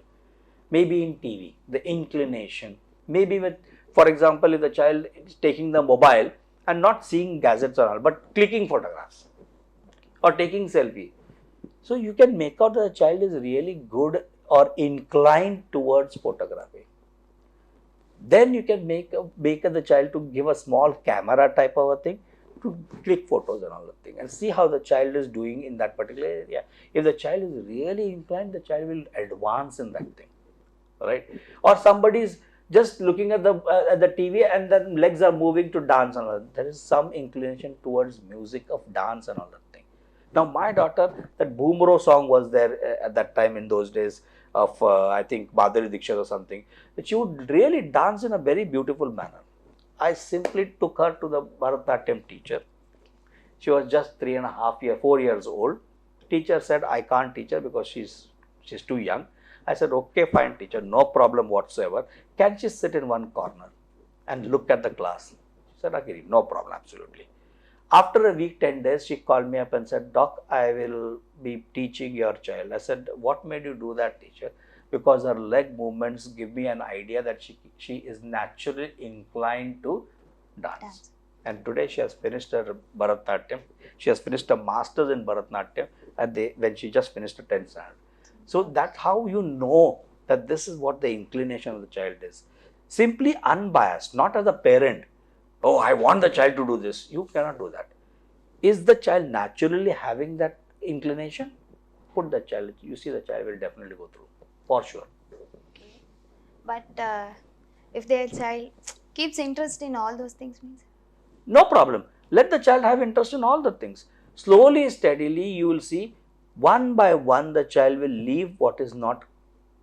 maybe in TV, the inclination, maybe with, for example, if the child is taking the mobile and not seeing gadgets or all, but clicking photographs or taking selfie. So you can make out that the child is really good or inclined towards photography. Then you can make the child to give a small camera type of a thing to click photos and all that thing, and see how the child is doing in that particular area. If the child is really inclined, the child will advance in that thing, right? Or somebody is just looking at the TV and then legs are moving to dance and all that. There is some inclination towards music of dance and all that thing. Now my daughter, that Boomro song was there at that time in those days of I think Madhuri Dixit or something. She would really dance in a very beautiful manner. I simply took her to the Bharatanatyam teacher. She was just 4 years old. Teacher said, I can't teach her because she's too young. I said, okay, fine teacher, no problem whatsoever. Can she sit in one corner and look at the class? She said, okay, no problem, absolutely. After a week, 10 days, she called me up and said, Doc, I will be teaching your child. I said, what made you do that, teacher? Because her leg movements give me an idea that she is naturally inclined to dance. And today she has finished her Bharatanatyam. She has finished a master's in Bharatanatyam when she just finished her 10th standard. So that's how you know that this is what the inclination of the child is. Simply unbiased, not as a parent. Oh, I want the child to do this. You cannot do that. Is the child naturally having that inclination? Put the child, you see the child will definitely go through, for sure. Okay. But if their child keeps interest in all those things, means? No problem. Let the child have interest in all the things. Slowly, steadily, you will see one by one the child will leave what is not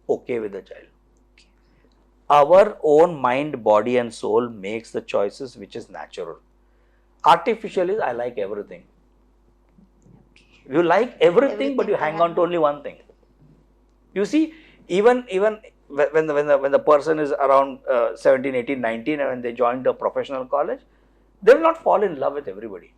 okay with the child. Our own mind, body and soul makes the choices which is natural. Artificial is I like everything. You like everything, but you hang on to only one thing. You see, even when the person is around 17, 18, 19 and when they join the professional college, they will not fall in love with everybody.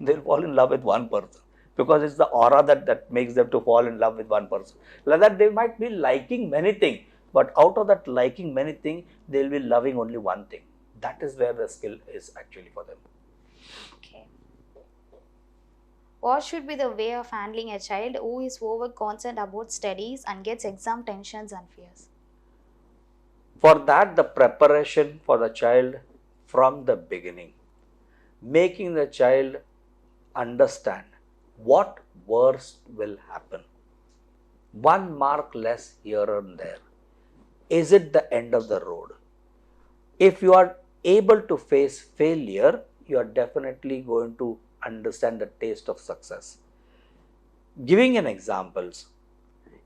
They will fall in love with one person because it's the aura that makes them to fall in love with one person. Like that, they might be liking many things, but out of that liking many things, they will be loving only one thing. That is where the skill is actually for them. Okay. What should be the way of handling a child who is overconfident about studies and gets exam tensions and fears? For that, the preparation for the child from the beginning, making the child understand what worst will happen. 1 mark less here and there. Is it the end of the road? If you are able to face failure, you are definitely going to understand the taste of success. Giving an examples,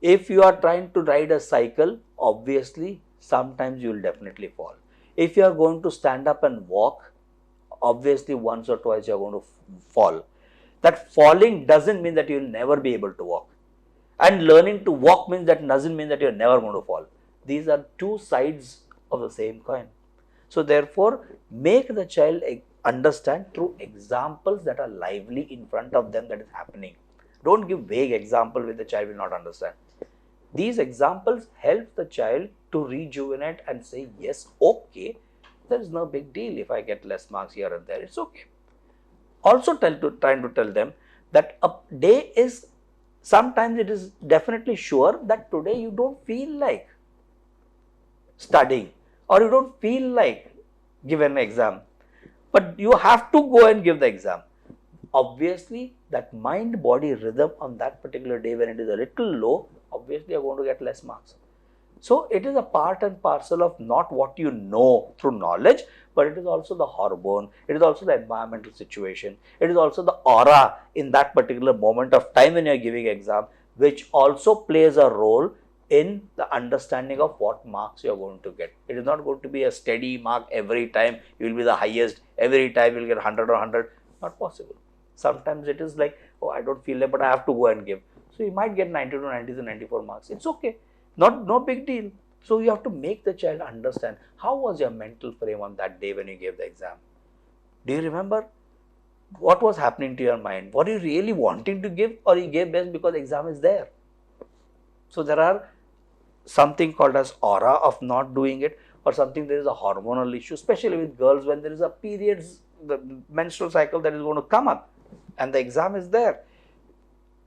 if you are trying to ride a cycle, obviously sometimes you will definitely fall. If you are going to stand up and walk, obviously once or twice you are going to fall. That falling doesn't mean that you will never be able to walk. And learning to walk means that doesn't mean that you are never going to fall. These are two sides of the same coin. So therefore, make the child understand through examples that are lively in front of them that is happening. Don't give vague example which the child will not understand. These examples help the child to rejuvenate and say, yes, okay, there is no big deal if I get less marks here and there, it's okay. Also trying to tell them that a day is, sometimes it is definitely sure that today you don't feel like studying or you don't feel like give an exam, but you have to go and give the exam. Obviously, that mind-body rhythm on that particular day when it is a little low, obviously you are going to get less marks. So, it is a part and parcel of not what you know through knowledge, but it is also the hormone, it is also the environmental situation, it is also the aura in that particular moment of time when you are giving exam, which also plays a role in the understanding of what marks you are going to get. It is not going to be a steady mark every time, you will be the highest, every time you will get 100 or 100, not possible. Sometimes it is like, oh, I don't feel like, but I have to go and give. So, you might get 90 to 90 to 94 marks, it's okay, no big deal. So, you have to make the child understand how was your mental frame on that day when you gave the exam. Do you remember what was happening to your mind? Were you really wanting to give, or you gave best because the exam is there? So, there are something called as aura of not doing it, or something, there is a hormonal issue, especially with girls when there is a periods, the menstrual cycle that is going to come up and the exam is there.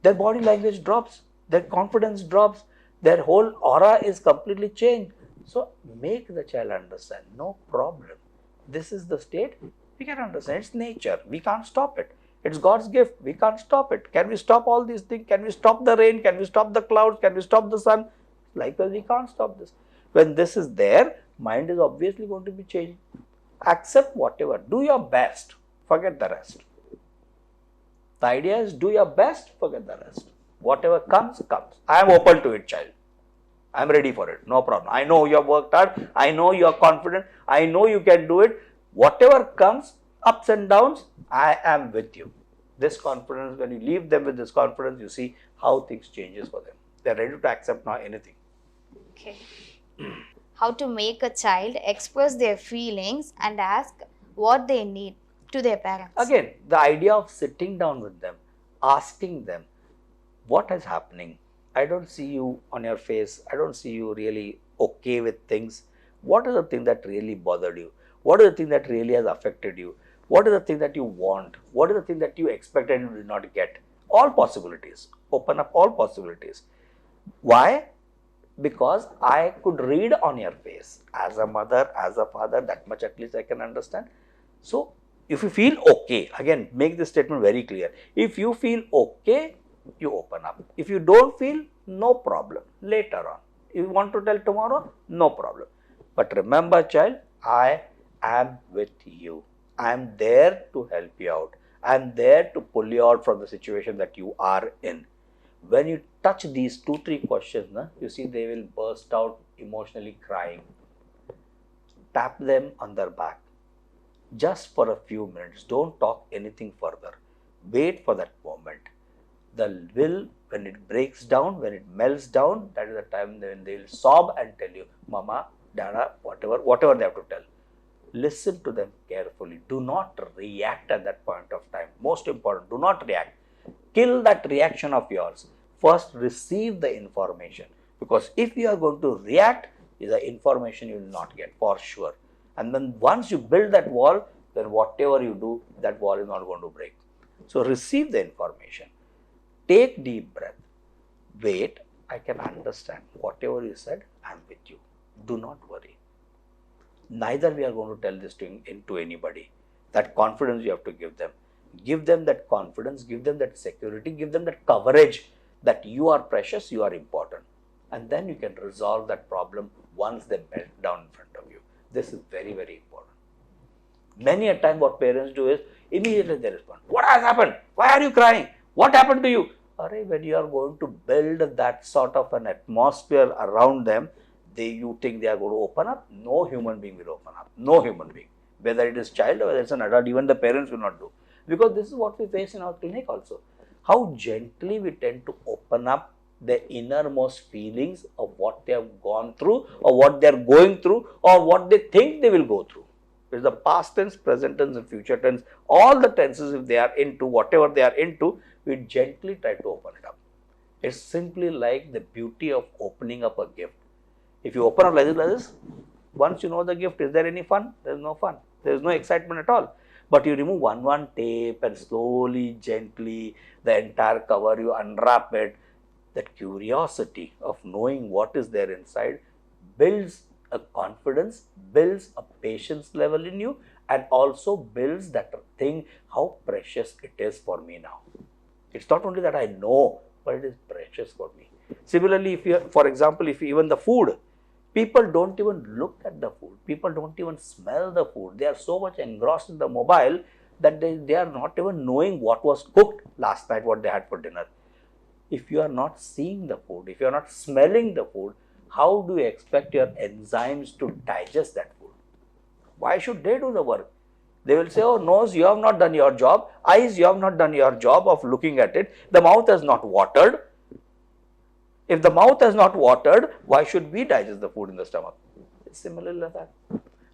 Their body language drops, their confidence drops, their whole aura is completely changed. So, make the child understand, no problem. This is the state, we can understand, it's nature, we can't stop it. It's God's gift, we can't stop it. Can we stop all these things? Can we stop the rain? Can we stop the clouds? Can we stop the sun? Likewise, we can't stop this. When this is there, mind is obviously going to be changed. Accept whatever, do your best, forget the rest. The idea is do your best, forget the rest. Whatever comes, comes. I am open to it, child. I am ready for it, no problem. I know you have worked hard, I know you are confident, I know you can do it. Whatever comes, ups and downs, I am with you. This confidence, when you leave them with this confidence, you see how things changes for them. They are ready to accept now anything. Okay. How to make a child express their feelings and ask what they need to their parents. Again, the idea of sitting down with them, asking them, what is happening? I don't see you on your face. I don't see you really okay with things. What is the thing that really bothered you? What is the thing that really has affected you? What is the thing that you want? What is the thing that you expected and you did not get? All possibilities. Open up all possibilities. Why? Because I could read on your face. As a mother, as a father, that much at least I can understand. So, if you feel okay, again, make this statement very clear. If you feel okay, you open up. If you don't feel, no problem. Later on. If you want to tell tomorrow, no problem. But remember, child, I am with you. I am there to help you out. I am there to pull you out from the situation that you are in. When you touch these 2-3 questions, you see they will burst out emotionally crying. Tap them on their back. Just for a few minutes. Don't talk anything further. Wait for that moment. The will, when it breaks down, when it melts down, that is the time when they will sob and tell you, Mama, Dada, whatever they have to tell. Listen to them carefully. Do not react at that point of time. Most important, do not react. Kill that reaction of yours. First, receive the information. Because if you are going to react, the information you will not get for sure. And then once you build that wall, then whatever you do, that wall is not going to break. So receive the information. Take deep breath. Wait, I can understand. Whatever you said, I am with you. Do not worry. Neither we are going to tell this to anybody. That confidence you have to give them. Give them that confidence, give them that security, give them that coverage that you are precious, you are important. And then you can resolve that problem once they melt down in front of you. This is very, very important. Many a time what parents do is, immediately they respond, what has happened? Why are you crying? What happened to you? When you are going to build that sort of an atmosphere around them, you think they are going to open up? No human being will open up. No human being. Whether it is child or whether it's an adult, even the parents will not do. Because this is what we face in our clinic also. How gently we tend to open up the innermost feelings of what they have gone through or what they are going through or what they think they will go through. It's the past tense, present tense and future tense. All the tenses if they are into, whatever they are into, we gently try to open it up. It's simply like the beauty of opening up a gift. If you open up like this, once you know the gift, is there any fun? There is no fun. There is no excitement at all. But you remove one tape and slowly, gently, the entire cover, you unwrap it. That curiosity of knowing what is there inside builds a confidence, builds a patience level in you, and also builds that thing, how precious it is for me now. It's not only that I know, but it is precious for me. Similarly, for example, if even the food, people don't even look at the food. People don't even smell the food. They are so much engrossed in the mobile that they are not even knowing what was cooked last night, what they had for dinner. If you are not seeing the food, if you are not smelling the food, how do you expect your enzymes to digest that food? Why should they do the work? They will say, oh, nose, you have not done your job. Eyes, you have not done your job of looking at it. The mouth has not watered. If the mouth has not watered, why should we digest the food in the stomach? It's similarly like that.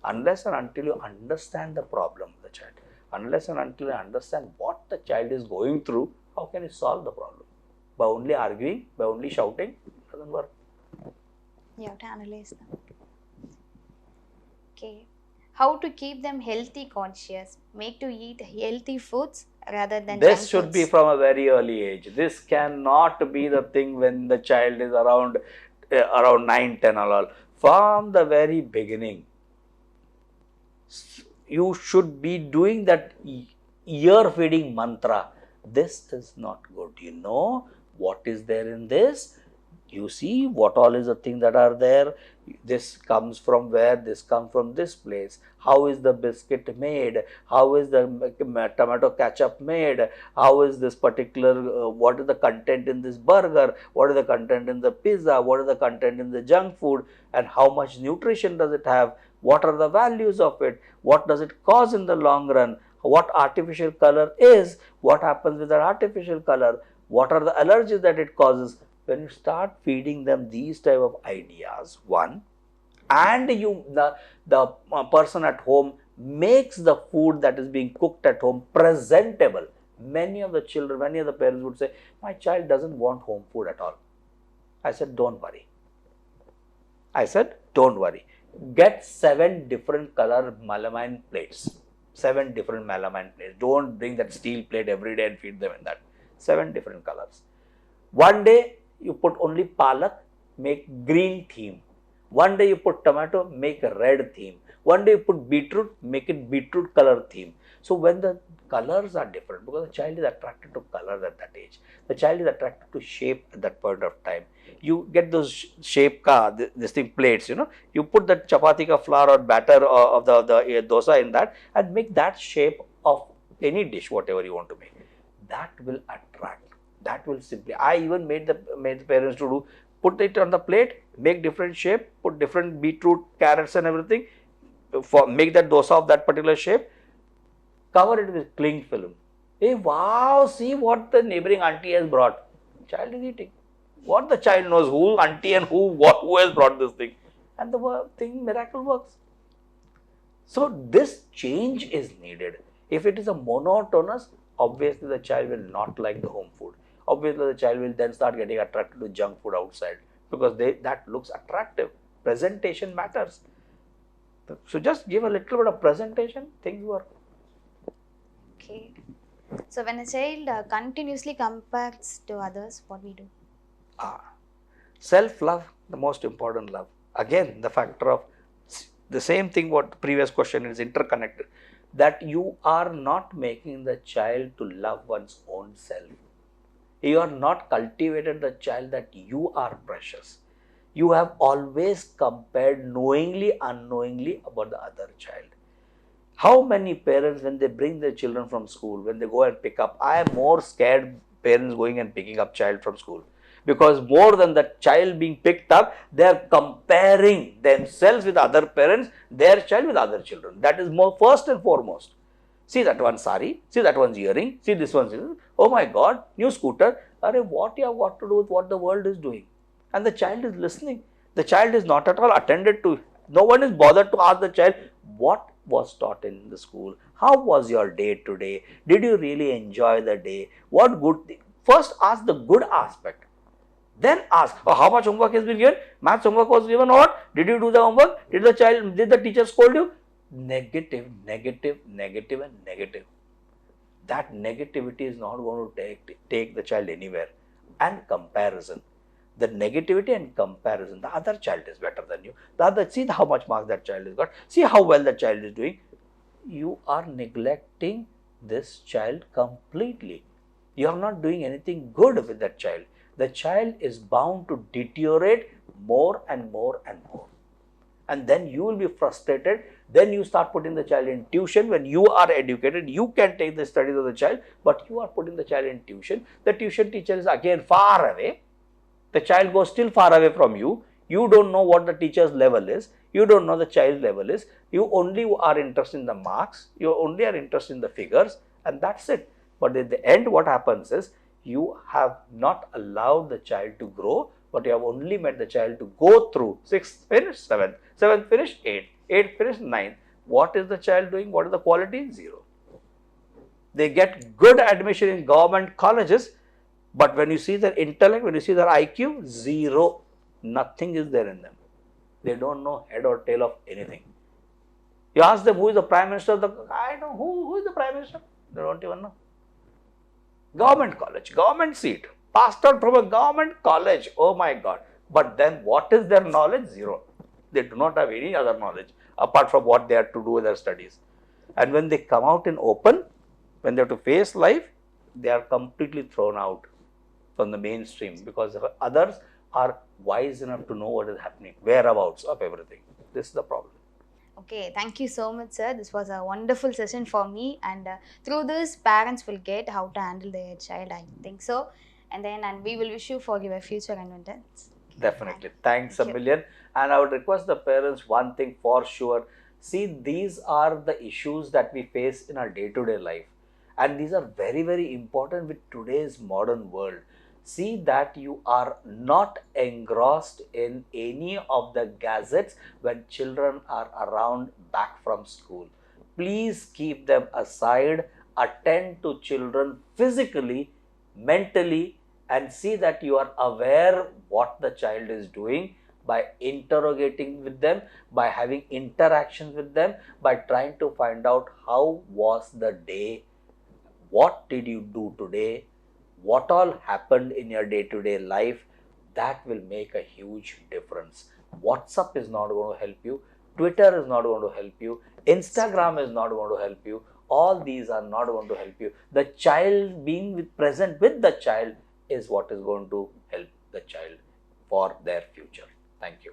Unless and until you understand the problem of the child, unless and until you understand what the child is going through, how can you solve the problem? By only arguing, by only shouting, it doesn't work. You have to analyze them. Okay. How to keep them healthy conscious? Make to eat healthy foods rather than This junk should foods. be from a very early age. This cannot be the thing when the child is around 9, 10 or all. From the very beginning, you should be doing that ear feeding mantra. This is not good. You know what is there in this? You see what all is the thing that are there. This comes from where? This comes from this place. How is the biscuit made? How is the tomato ketchup made? How is this particular, what is the content in this burger? What is the content in the pizza? What is the content in the junk food? And how much nutrition does it have? What are the values of it? What does it cause in the long run? What artificial color is? What happens with that artificial color? What are the allergies that it causes? When you start feeding them these type of ideas, one, and the person at home makes the food that is being cooked at home presentable. Many of the children, many of the parents would say, my child doesn't want home food at all. I said, don't worry. Don't worry. Get 7 different color melamine plates. 7 different melamine plates. Don't bring that steel plate every day and feed them in that. 7 different colors. One day you put only palak, make green theme. One day you put tomato, make a red theme. One day you put beetroot, make it beetroot color theme. So when the colors are different, because the child is attracted to colors at that age, the child is attracted to shape at that point of time. You get those shape this thing plates, you put that chapati ka flour or batter of the dosa in that and make that shape of any dish, whatever you want to make. That will attract. That will simply. I even made the parents to do, put it on the plate, make different shape, put different beetroot, carrots and everything, make that dosa of that particular shape, cover it with cling film. Hey, wow, see what the neighboring auntie has brought. Child is eating. What the child knows, who auntie and who has brought this thing. And the thing, miracle works. So this change is needed. If it is a monotonous, obviously the child will not like the home food. Obviously the child will then start getting attracted to junk food outside because that looks attractive. Presentation matters. So just give a little bit of presentation, things work. Okay. So when a child continuously compares to others, what we do? Self-love, the most important love. Again, the factor of the same thing what the previous question is interconnected. That you are not making the child to love one's own self. You are not cultivated the child that you are precious. You have always compared knowingly, unknowingly about the other child. How many parents, when they bring their children from school, when they go and pick up, I am more scared parents going and picking up child from school. Because more than the child being picked up, they are comparing themselves with other parents, their child with other children. That is more first and foremost. See that one sari, see that one's earring, see this one's earring. Oh my God, new scooter. What you have got to do with what the world is doing? And the child is listening. The child is not at all attended to. No one is bothered to ask the child, what was taught in the school? How was your day today? Did you really enjoy the day? What good thing? First ask the good aspect. Then ask, how much homework has been given? Maths homework was given or what? Did you do the homework? Did the teacher scold you? Negative, negative, negative and negative. That negativity is not going to take the child anywhere. And comparison. The negativity and comparison. The other child is better than you. See how much marks that child has got. See how well that child is doing. You are neglecting this child completely. You are not doing anything good with that child. The child is bound to deteriorate more and more and more. And then you will be frustrated. Then you start putting the child in tuition. When you are educated, you can take the studies of the child, but you are putting the child in tuition. The tuition teacher is again far away. The child goes still far away from you. You don't know what the teacher's level is. You don't know the child's level is. You only are interested in the marks. You only are interested in the figures, and that's it. But at the end, what happens is, you have not allowed the child to grow, but you have only made the child to go through 6th finish 7th, 7th finish 8th, 8th finish 9th. What is the child doing? What is the quality? 0. They get good admission in government colleges, but when you see their intellect, when you see their IQ, 0. Nothing is there in them. They don't know head or tail of anything. You ask them, who is the Prime Minister of the... I know. Who is the Prime Minister? They don't even know. Government college, government seat, passed out from a government college. Oh my God. But then what is their knowledge? 0. They do not have any other knowledge apart from what they have to do with their studies. And when they come out in open, when they have to face life, they are completely thrown out from the mainstream because others are wise enough to know what is happening, whereabouts of everything. This is the problem. Okay, thank you so much, sir. This was a wonderful session for me, and through this, parents will get how to handle their child. I think so, and we will wish you for your future endeavors. Definitely. Thanks a million. And I would request the parents one thing for sure. See, these are the issues that we face in our day-to-day life, and these are very, very important with today's modern world. See that you are not engrossed in any of the gadgets when children are around back from school. Please keep them aside, attend to children physically, mentally, and see that you are aware what the child is doing by interrogating with them, by having interactions with them, by trying to find out how was the day, what did you do today, what all happened in your day to day life. That will make a huge difference. WhatsApp is not going to help you, Twitter is not going to help you, Instagram is not going to help you. All these are not going to help you. The child being present with the child is what is going to help the child for their future. Thank you.